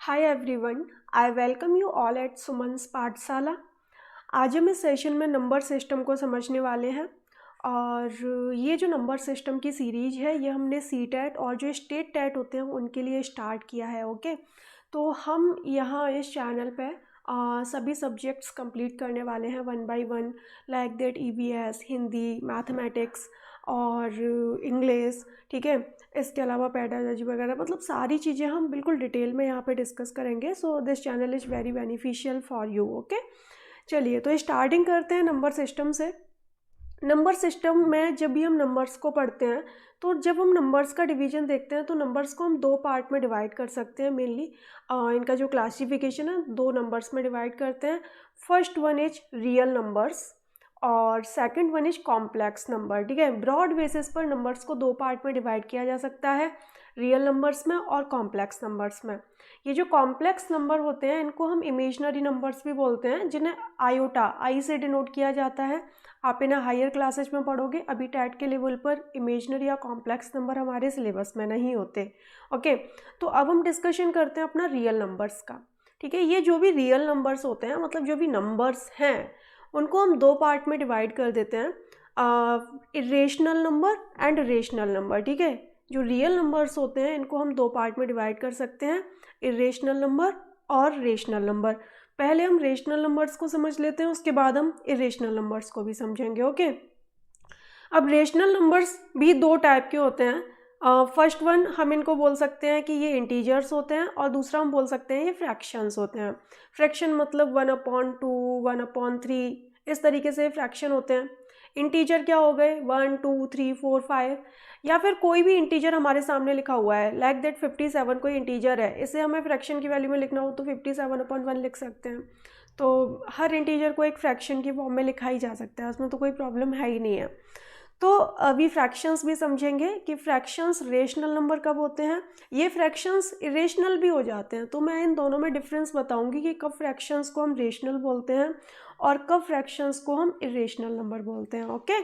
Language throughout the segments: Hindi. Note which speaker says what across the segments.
Speaker 1: Hi everyone, I welcome you all at Suman's Pathshala. आज हम इस सेशन में नंबर सिस्टम को समझने वाले हैं और ये जो नंबर सिस्टम की सीरीज़ है ये हमने सी टेट और जो स्टेट टेट होते हैं उनके लिए स्टार्ट किया है। ओके, तो हम यहाँ इस चैनल पे सभी सब्जेक्ट्स कंप्लीट करने वाले हैं one by one, like that EVS, Hindi, mathematics और इंग्लिश। ठीक है, इसके अलावा पेडागोजी वगैरह, मतलब सारी चीज़ें हम बिल्कुल डिटेल में यहाँ पे डिस्कस करेंगे। So this channel is very beneficial for you. Okay, चलिए तो स्टार्टिंग करते हैं नंबर सिस्टम से। नंबर सिस्टम में जब भी हम नंबर्स को पढ़ते हैं तो जब हम नंबर्स का डिवीजन देखते हैं तो नंबर्स को हम दो पार्ट में डिवाइड कर सकते हैं। मेनली इनका जो क्लासिफिकेशन है दो नंबर्स में डिवाइड करते हैं। First one is real numbers और second one is complex number. ठीक है, ब्रॉड बेसिस पर नंबर्स को दो पार्ट में डिवाइड किया जा सकता है, रियल नंबर्स में और कॉम्प्लेक्स नंबर्स में। ये जो कॉम्प्लेक्स नंबर होते हैं इनको हम इमेजिनरी नंबर्स भी बोलते हैं, जिन्हें आयोटा, आई से डिनोट किया जाता है। आप इन्हें हायर क्लासेज में पढ़ोगे, अभी टैट के लेवल पर इमेजिनरी या कॉम्प्लेक्स नंबर हमारे सिलेबस में नहीं होते। ओके, तो अब हम डिस्कशन करते हैं अपना रियल नंबर्स का। ठीक है, ये जो भी रियल नंबर्स होते हैं, मतलब जो भी नंबर्स हैं, उनको हम दो पार्ट में डिवाइड कर देते हैं, irrational number and rational number. ठीक है, जो रियल नंबर्स होते हैं इनको हम दो पार्ट में डिवाइड कर सकते हैं, इरेशनल नंबर और रेशनल नंबर। पहले हम रेशनल नंबर्स को समझ लेते हैं, उसके बाद हम इरेशनल नंबर्स को भी समझेंगे। ओके, अब रेशनल नंबर्स भी दो टाइप के होते हैं। फर्स्ट वन हम इनको बोल सकते हैं कि ये इंटीजर्स होते हैं और दूसरा हम बोल सकते हैं ये फ्रैक्शंस होते हैं। फ्रैक्शन मतलब 1/2, 1/3, इस तरीके से फ्रैक्शन होते हैं। इंटीजर क्या हो गए, 1, 2, 3, 4, 5, या फिर कोई भी इंटीजर हमारे सामने लिखा हुआ है, लाइक दैट 57 कोई इंटीजर है, इसे हमें फ्रैक्शन की वैल्यू में लिखना हो तो 57/1 लिख सकते हैं। तो हर इंटीजर को एक फ्रैक्शन की फॉर्म में लिखा ही जा सकता है, उसमें तो कोई प्रॉब्लम है ही नहीं है। तो अभी फ्रैक्शंस भी समझेंगे कि फ्रैक्शंस रेशनल नंबर कब होते हैं, ये फ्रैक्शंस इरेशनल भी हो जाते हैं। तो मैं इन दोनों में डिफरेंस बताऊंगी कि कब फ्रैक्शंस को हम रेशनल बोलते हैं और कब फ्रैक्शंस को हम इरेशनल नंबर बोलते हैं। ओके,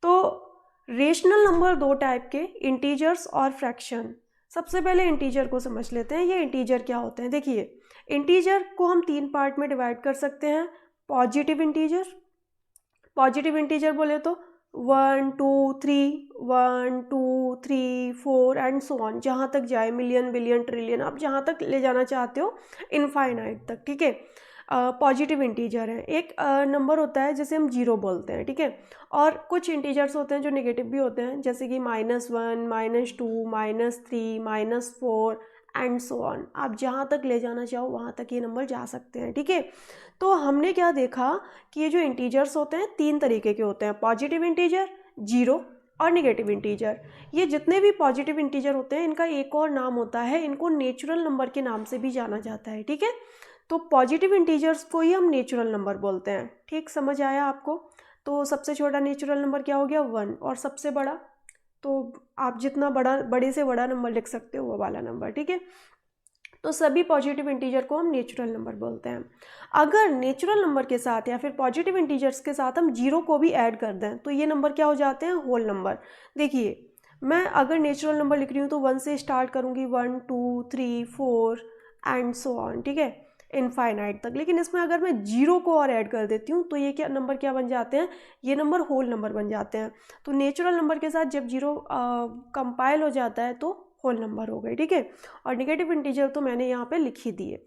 Speaker 1: तो रेशनल नंबर दो टाइप के, इंटीजर्स और फ्रैक्शन। सबसे पहले इंटीजर को समझ लेते हैं। ये इंटीजर क्या होते हैं, देखिए इंटीजर को हम तीन पार्ट में डिवाइड कर सकते हैं। पॉजिटिव इंटीजर, पॉजिटिव इंटीजर बोले तो 1, 2, 3, 1, 2, 3, 4 एंड सो ऑन, जहाँ तक जाए, मिलियन, बिलियन, ट्रिलियन, आप जहाँ तक ले जाना चाहते हो, इनफाइनाइट तक। ठीक है, पॉजिटिव इंटीजर है। एक नंबर होता है जिसे हम जीरो बोलते हैं। ठीक है, और कुछ इंटीजर्स होते हैं जो नेगेटिव भी होते हैं, जैसे कि -1, -2, -3, -4 एंड सो ऑन, आप जहाँ तक ले जाना चाहो वहाँ तक ये नंबर जा सकते हैं। ठीक है, तो हमने क्या देखा कि ये जो इंटीजर्स होते हैं तीन तरीके के होते हैं, पॉजिटिव इंटीजर, जीरो और नेगेटिव इंटीजर। ये जितने भी पॉजिटिव इंटीजर होते हैं इनका एक और नाम होता है, इनको नेचुरल नंबर के नाम से भी जाना जाता है। ठीक है, तो पॉजिटिव इंटीजर्स को ही हम नेचुरल नंबर बोलते हैं। ठीक, समझ आया आपको? तो सबसे छोटा नेचुरल नंबर क्या हो गया, 1, और सबसे बड़ा, तो आप जितना बड़ा, बड़े से बड़ा नंबर लिख सकते हो वो वाला नंबर। ठीक है, तो सभी पॉजिटिव इंटीजर को हम नेचुरल नंबर बोलते हैं। अगर नेचुरल नंबर के साथ या फिर पॉजिटिव इंटीजर्स के साथ हम जीरो को भी ऐड कर दें तो ये नंबर क्या हो जाते हैं, होल नंबर। देखिए मैं अगर नेचुरल नंबर लिख रही हूँ तो 1 से स्टार्ट करूँगी, 1, 2, 3, 4 एंड सो ऑन। ठीक है, इनफाइनाइट तक। लेकिन इसमें अगर मैं जीरो को और ऐड कर देती हूँ तो ये क्या नंबर क्या बन जाते हैं, ये नंबर होल नंबर बन जाते हैं। तो नेचुरल नंबर के साथ जब जीरो कंपाइल हो जाता है तो होल नंबर हो गए। ठीक है, और नेगेटिव इंटीजर तो मैंने यहाँ पे लिख ही दिए।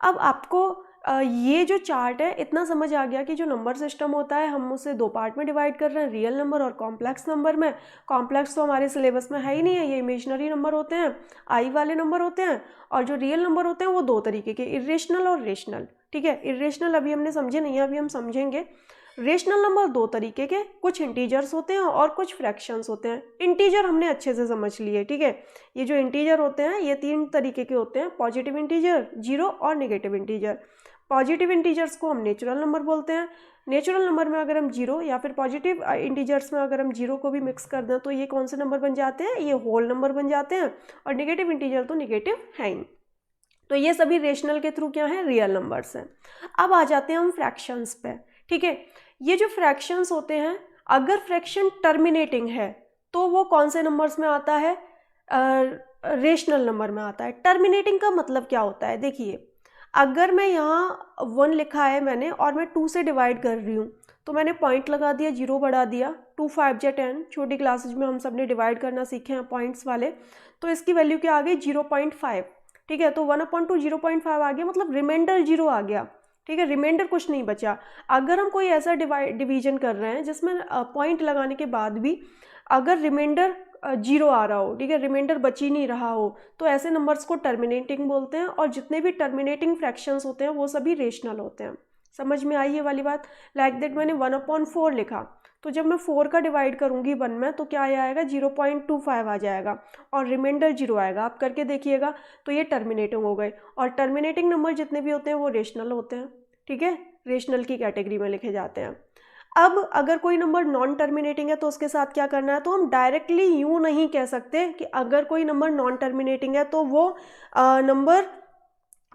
Speaker 1: अब आपको ये जो चार्ट है इतना समझ आ गया कि जो नंबर सिस्टम होता है हम उसे दो पार्ट में डिवाइड कर रहे हैं, रियल नंबर और कॉम्प्लेक्स नंबर में। कॉम्प्लेक्स तो हमारे सिलेबस में है ही नहीं है, ये इमेजिनरी नंबर होते हैं, आई वाले नंबर होते हैं। और जो रियल नंबर होते हैं वो दो तरीके के, इरेशनल और रेशनल। ठीक है, इरेशनल अभी हमने समझे नहीं है, अभी हम समझेंगे। रेशनल नंबर दो तरीके के, कुछ इंटीजर्स होते हैं और कुछ फ्रैक्शंस होते हैं। इंटीजर हमने अच्छे से समझ लिए। ठीक है, ये जो इंटीजर होते हैं ये तीन तरीके के होते हैं, पॉजिटिव इंटीजर, जीरो और नेगेटिव इंटीजर। पॉजिटिव इंटीजर्स को हम नेचुरल नंबर बोलते हैं। नेचुरल नंबर में अगर हम जीरो या फिर पॉजिटिव इंटीजर्स में अगर हम जीरो को भी मिक्स कर दें तो ये कौन से नंबर बन जाते हैं, ये होल नंबर बन जाते हैं। और नेगेटिव इंटीजर तो नेगेटिव है ही। तो ये सभी रेशनल के थ्रू क्या है, रियल नंबर्स हैं। अब आ जाते हैं हम फ्रैक्शंस पे। ठीक है, ये जो फ्रैक्शंस होते हैं, अगर फ्रैक्शन टर्मिनेटिंग है तो वो कौन से नंबर्स में आता है, रेशनल नंबर में आता है। टर्मिनेटिंग का मतलब क्या होता है, देखिए अगर मैं यहाँ 1 लिखा है मैंने और मैं 2 से डिवाइड कर रही हूँ तो मैंने पॉइंट लगा दिया, 0 बढ़ा दिया, 2 5 जा 10, छोटी क्लासेज में हम सब ने डिवाइड करना सीखे हैं पॉइंट्स वाले, तो इसकी वैल्यू क्या आ गई 0.5, ठीक है। तो 1/2 0.5 आ गया, मतलब रिमाइंडर 0 आ गया, ठीक है, रिमाइंडर कुछ नहीं बचा। अगर हम कोई ऐसा डिवीजन कर रहे हैं जिसमें पॉइंट लगाने के बाद भी अगर रिमाइंडर 0 आ रहा हो, ठीक है, रिमाइंडर बच ही नहीं रहा हो, तो ऐसे नंबर्स को टर्मिनेटिंग बोलते हैं। और जितने भी टर्मिनेटिंग फ्रैक्शंस होते हैं वो सभी रेशनल होते हैं। समझ में आई ये वाली बात। लाइक दैट मैंने 1/4 लिखा, तो जब मैं 4 का डिवाइड करूंगी 1 में तो क्या आएगा 0.25 आ जाएगा और रिमाइंडर 0 आएगा। आप करके देखिएगा, तो ये टर्मिनेटिंग हो गए। और टर्मिनेटिंग नंबर जितने भी होते हैं वो रेशनल होते हैं, ठीक है, रेशनल की कैटेगरी में लिखे जाते हैं। अब अगर कोई नंबर नॉन टर्मिनेटिंग है तो उसके साथ क्या करना है, तो हम डायरेक्टली यूँ नहीं कह सकते कि अगर कोई नंबर नॉन टर्मिनेटिंग है तो वो नंबर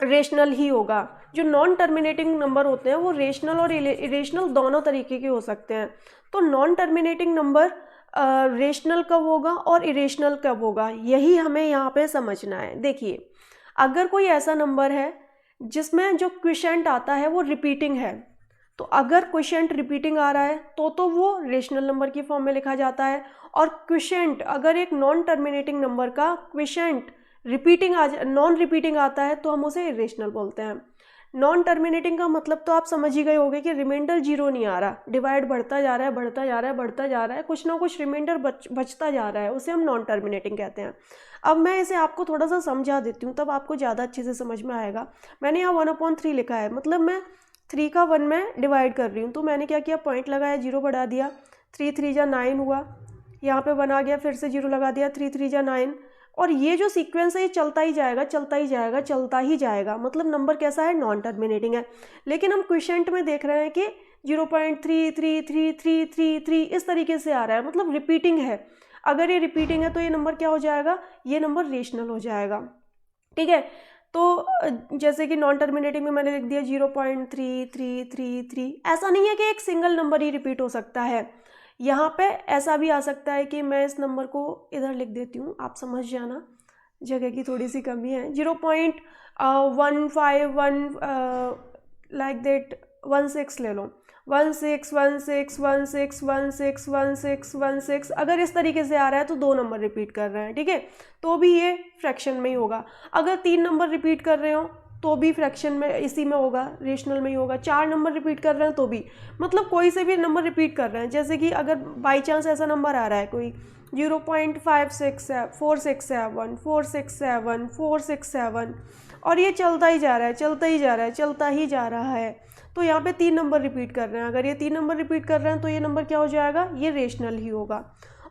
Speaker 1: रेशनल ही होगा। जो नॉन टर्मिनेटिंग नंबर होते हैं वो रेशनल और इरेशनल दोनों तरीके के हो सकते हैं। तो नॉन टर्मिनेटिंग नंबर रेशनल कब होगा और इरेशनल कब होगा, यही हमें यहाँ पे समझना है। देखिए अगर कोई ऐसा नंबर है जिसमें जो क्विशेंट आता है वो रिपीटिंग है, तो अगर क्विशेंट रिपीटिंग आ रहा है तो वो रेशनल नंबर की फॉर्म में लिखा जाता है। और क्विशेंट अगर एक नॉन टर्मिनेटिंग नंबर का क्विशेंट नॉन रिपीटिंग आता है तो हम उसे इरेशनल बोलते हैं। नॉन टर्मिनेटिंग का मतलब तो आप समझ ही गए होंगे कि रिमाइंडर 0 नहीं आ रहा, डिवाइड बढ़ता जा रहा है, बढ़ता जा रहा है, बढ़ता जा रहा है, कुछ ना कुछ रिमाइंडर बचता जा रहा है, उसे हम नॉन टर्मिनेटिंग कहते हैं। अब मैं इसे आपको थोड़ा सा समझा देती हूँ, तब आपको ज़्यादा अच्छे से समझ में आएगा। मैंने यहाँ 1/3 लिखा है, मतलब मैं 3 का 1 में डिवाइड कर रही हूँ, तो मैंने क्या किया, पॉइंट लगाया, 0 बढ़ा दिया, 3 3 जा 9 हुआ, यहाँ पे 1 आ गया, फिर से 0 लगा दिया, 3 3 जा 9। और ये जो सीक्वेंस है ये चलता ही जाएगा, चलता ही जाएगा, चलता ही जाएगा, मतलब नंबर कैसा है, नॉन टर्मिनेटिंग है। लेकिन हम क्विशेंट में देख रहे हैं कि 0.333333 इस तरीके से आ रहा है, मतलब रिपीटिंग है। अगर ये रिपीटिंग है तो ये नंबर क्या हो जाएगा, ये नंबर रेशनल हो जाएगा, ठीक है। तो जैसे कि नॉन टर्मिनेटिंग में मैंने लिख दिया 0.3333, ऐसा नहीं है कि एक सिंगल नंबर ही रिपीट हो सकता है। यहाँ पे ऐसा भी आ सकता है कि मैं इस नंबर को इधर लिख देती हूँ, आप समझ जाना, जगह की थोड़ी सी कमी है। 0.151 लाइक दैट 16 ले लो, 161616161616, अगर इस तरीके से आ रहा है तो 2 नंबर रिपीट कर रहे हैं, ठीक है, तो भी ये फ्रैक्शन में ही होगा। अगर 3 नंबर रिपीट कर रहे हो तो भी फ्रैक्शन में इसी में होगा, रेशनल में ही होगा। 4 नंबर रिपीट कर रहे हैं तो भी, मतलब कोई से भी नंबर रिपीट कर रहे हैं। जैसे कि अगर बाई चांस ऐसा नंबर आ रहा है कोई 0.567467 467 467 और ये चलता ही जा रहा है, चलता ही जा रहा है, चलता ही जा रहा है, तो यहाँ पे 3 नंबर रिपीट कर रहे हैं। अगर ये 3 नंबर रिपीट कर रहे हैं तो ये नंबर क्या हो जाएगा, ये रेशनल ही होगा।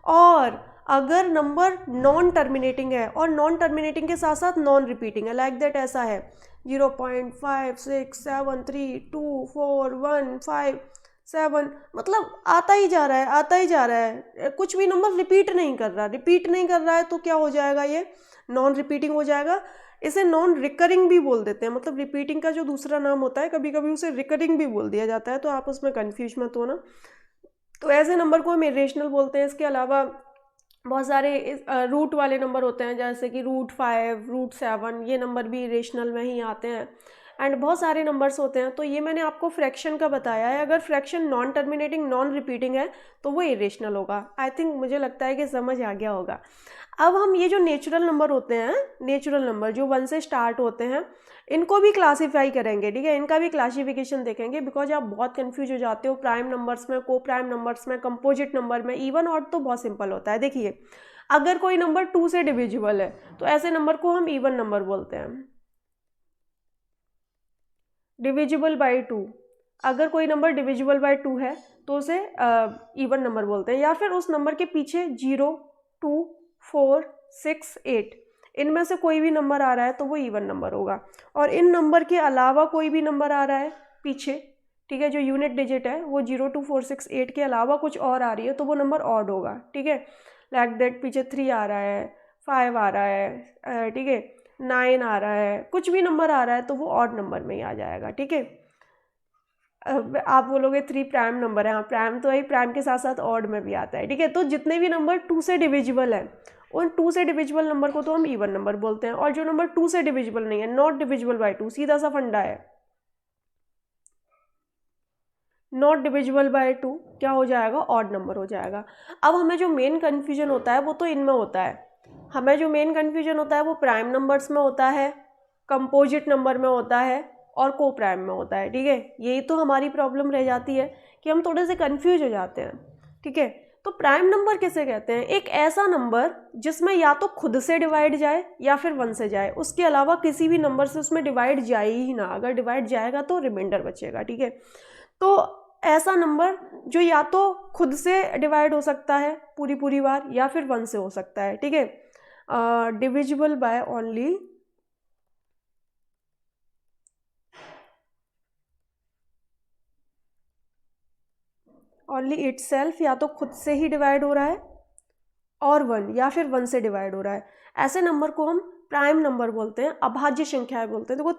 Speaker 1: और अगर नंबर नॉन टर्मिनेटिंग है और नॉन टर्मिनेटिंग के साथ साथ नॉन रिपीटिंग है, लाइक दैट ऐसा है 0.5673241557, मतलब आता ही जा रहा है, आता ही जा रहा है, कुछ भी नंबर रिपीट नहीं कर रहा, रिपीट नहीं कर रहा है, तो क्या हो जाएगा, ये नॉन रिपीटिंग हो जाएगा। इसे नॉन रिकरिंग भी बोल देते हैं, मतलब रिपीटिंग का जो दूसरा नाम होता है, कभी कभी उसे रिकरिंग भी बोल दिया जाता है, तो आप उसमें कन्फ्यूज मत होना। तो ऐसे नंबर को हम इरेशनल बोलते हैं। इसके अलावा बहुत सारे रूट वाले नंबर होते हैं, जैसे कि √5 √7, ये नंबर भी रेशनल में ही आते हैं। एंड बहुत सारे नंबर्स होते हैं। तो ये मैंने आपको फ्रैक्शन का बताया है। अगर fraction non terminating non repeating है तो वो इरेशनल होगा। आई थिंक मुझे लगता है कि समझ आ गया होगा। अब हम ये जो नेचुरल नंबर होते हैं, नेचुरल नंबर जो 1 से स्टार्ट होते हैं, इनको भी क्लासीफाई करेंगे, ठीक है, इनका भी क्लासिफिकेशन देखेंगे, बिकॉज आप बहुत कंफ्यूज हो जाते हो प्राइम नंबर्स में, को प्राइम नंबर्स में, कंपोजिट नंबर में। इवन ऑड तो बहुत सिंपल होता है। देखिए अगर कोई नंबर 2 से डिविजिबल है तो ऐसे नंबर को हम इवन नंबर बोलते हैं, डिविजिबल बाई 2। अगर कोई नंबर डिविजिबल बाई 2 है तो उसे इवन नंबर बोलते हैं। या फिर उस नंबर के पीछे 0 2 4 6 8 इनमें से कोई भी नंबर आ रहा है तो वो इवन नंबर होगा। और इन नंबर के अलावा कोई भी नंबर आ रहा है पीछे, ठीक है, जो यूनिट डिजिट है वो 0 2 4 6 8 के अलावा कुछ और आ रही है तो वो नंबर ऑड होगा, ठीक है। लाइक दैट पीछे 3 आ रहा है, 5 आ रहा है, ठीक है, 9 आ रहा है, कुछ भी नंबर आ रहा है तो वो ऑड नंबर में ही आ जाएगा, ठीक है। आप बोलोगे 3 प्राइम नंबर है, हाँ प्राइम तो है, प्राइम के साथ साथ ऑड में भी आता है, ठीक है। तो जितने भी नंबर 2 से डिविजिबल है उन 2 से डिविजिबल नंबर को तो हम इवन नंबर बोलते हैं, और जो नंबर 2 से डिविजिबल नहीं है, नॉट डिविजिबल बाय 2, सीधा सा फंडा है, नॉट डिविजिबल बाय 2 क्या हो जाएगा, ऑड नंबर हो जाएगा। अब हमें जो मेन कन्फ्यूजन होता है वो तो इनमें होता है, हमें जो मेन कन्फ्यूजन होता है वो प्राइम नंबर्स में होता है, कंपोजिट नंबर में होता है और को प्राइम में होता है, ठीक है। यही तो हमारी प्रॉब्लम रह जाती है कि हम थोड़े से कंफ्यूज हो जाते हैं, ठीक है। तो प्राइम नंबर किसे कहते हैं, एक ऐसा नंबर जिसमें या तो खुद से डिवाइड जाए या फिर 1 से जाए, उसके अलावा किसी भी नंबर से उसमें डिवाइड जाए ही ना, अगर डिवाइड जाएगा तो रिमाइंडर बचेगा, ठीक है। तो ऐसा नंबर जो या तो खुद से डिवाइड हो सकता है पूरी बार या फिर 1 से हो सकता है, ठीक है, डिविजिबल बाय ओनली इटसेल्फ, या तो खुद से ही डिवाइड हो रहा है और 1 या फिर 1 से डिवाइड हो रहा है, ऐसे नंबर को हम प्राइम नंबर बोलते हैं, अभाज्य संख्याएं बोलते हैं। देखो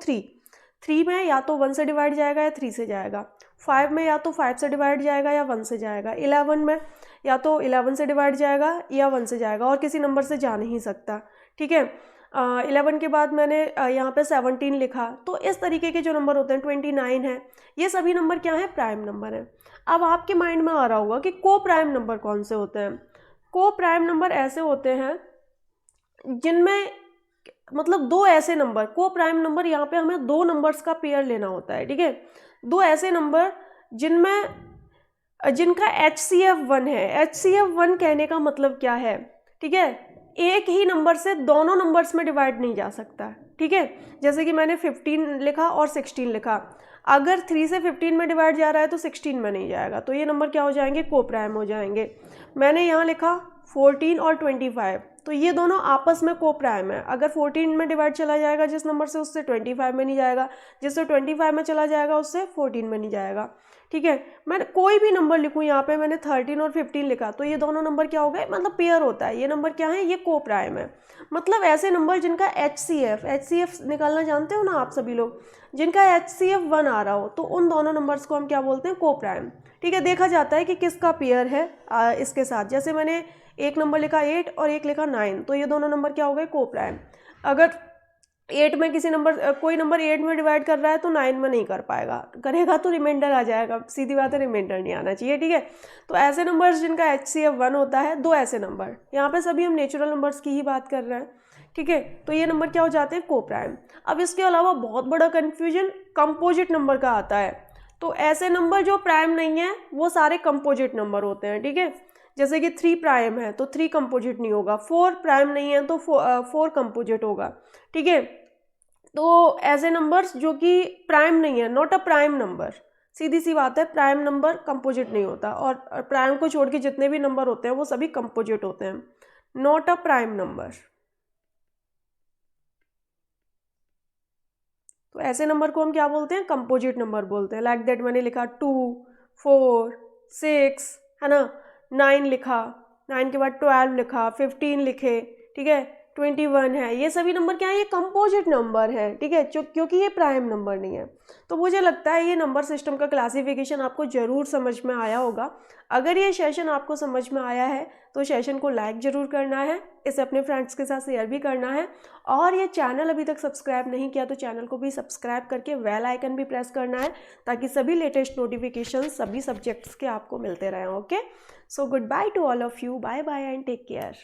Speaker 1: 3 में या तो 1 से डिवाइड जाएगा या 3 से जाएगा, 5 में या तो 5 से डिवाइड जाएगा या 1 से जाएगा, 11 में या तो 11 से डिवाइड जाएगा या 1 से जाएगा, और किसी नंबर से जा नहीं सकता, ठीक है। 11 के बाद मैंने यहाँ पे 17 लिखा, तो इस तरीके के जो नंबर होते हैं, 29 है, ये सभी नंबर क्या है, प्राइम नंबर है। अब आपके माइंड में आ रहा होगा कि को प्राइम नंबर कौन से होते हैं। को प्राइम नंबर ऐसे होते हैं जिनमें मतलब दो ऐसे नंबर, को प्राइम नंबर, यहाँ पे हमें 2 नंबर्स का पेयर लेना होता है, ठीक है, 2 ऐसे नंबर जिनका HCF 1 है। HCF 1 कहने का मतलब क्या है, ठीक है, एक ही नंबर से दोनों नंबर्स में डिवाइड नहीं जा सकता, ठीक है। जैसे कि मैंने 15 लिखा और 16 लिखा, अगर 3 से 15 में डिवाइड जा रहा है तो 16 में नहीं जाएगा, तो ये नंबर क्या हो जाएंगे, को प्राइम हो जाएंगे। मैंने यहाँ लिखा 14 और 25, तो ये दोनों आपस में को प्राइम है। अगर 14 में डिवाइड चला जाएगा जिस नंबर से, उससे 25 में नहीं जाएगा, जिससे 25 में चला जाएगा उससे 14 में नहीं जाएगा, ठीक है। मैं कोई भी नंबर लिखूँ, यहाँ पे मैंने 13 और 15 लिखा, तो ये दोनों नंबर क्या हो गए, मतलब पेयर होता है, ये नंबर क्या है, ये को प्राइम है। मतलब ऐसे नंबर जिनका HCF निकालना जानते हो ना आप सभी लोग, जिनका HCF 1 आ रहा हो, तो उन दोनों नंबर्स को हम क्या बोलते हैं, को प्राइम, ठीक है। देखा जाता है कि किसका पेयर है इसके साथ, जैसे मैंने एक नंबर लिखा 8 और एक लिखा 9, तो ये दोनों नंबर क्या हो गए, को प्राइम। अगर 8 में कोई नंबर 8 में डिवाइड कर रहा है तो 9 में नहीं कर पाएगा, करेगा तो रिमाइंडर आ जाएगा, सीधी बात है, रिमाइंडर नहीं आना चाहिए, ठीक है। तो ऐसे नंबर्स जिनका HCF 1 होता है, 2 ऐसे नंबर, यहाँ पे सभी हम नेचुरल नंबर्स की ही बात कर रहे हैं, ठीक है। तो ये नंबर क्या हो जाते हैं, को प्राइम। अब इसके अलावा बहुत बड़ा कन्फ्यूजन कंपोजिट नंबर का आता है, तो ऐसे नंबर जो प्राइम नहीं है वो सारे कंपोजिट नंबर होते हैं, ठीक है। जैसे कि 3 प्राइम है तो 3 कंपोजिट नहीं होगा, 4 प्राइम नहीं है तो 4 कंपोजिट होगा, ठीक है। तो ऐसे नंबर्स जो कि प्राइम नहीं है, नॉट अ प्राइम नंबर, सीधी सी बात है, प्राइम नंबर कंपोजिट नहीं होता, और प्राइम को छोड़ के जितने भी नंबर होते हैं वो सभी कंपोजिट होते हैं, नॉट अ प्राइम नंबर। तो ऐसे नंबर को हम क्या बोलते हैं, कंपोजिट नंबर बोलते हैं। लाइक दैट मैंने लिखा 2, 4, 6, है ना, 9 लिखा, 9 के बाद 12 लिखा, 15 लिखे, ठीक है, 21 है, ये सभी नंबर क्या है, ये कंपोजिट नंबर है, ठीक है, क्योंकि ये प्राइम नंबर नहीं है। तो मुझे लगता है ये नंबर सिस्टम का क्लासिफिकेशन आपको ज़रूर समझ में आया होगा। अगर ये सेशन आपको समझ में आया है तो सेशन को लाइक ज़रूर करना है, इसे अपने फ्रेंड्स के साथ शेयर भी करना है, और ये चैनल अभी तक सब्सक्राइब नहीं किया तो चैनल को भी सब्सक्राइब करके बेल आइकन भी प्रेस करना है, ताकि सभी लेटेस्ट नोटिफिकेशन सभी सब्जेक्ट्स के आपको मिलते रहें। Okay, so goodbye to all of you, bye bye and take care.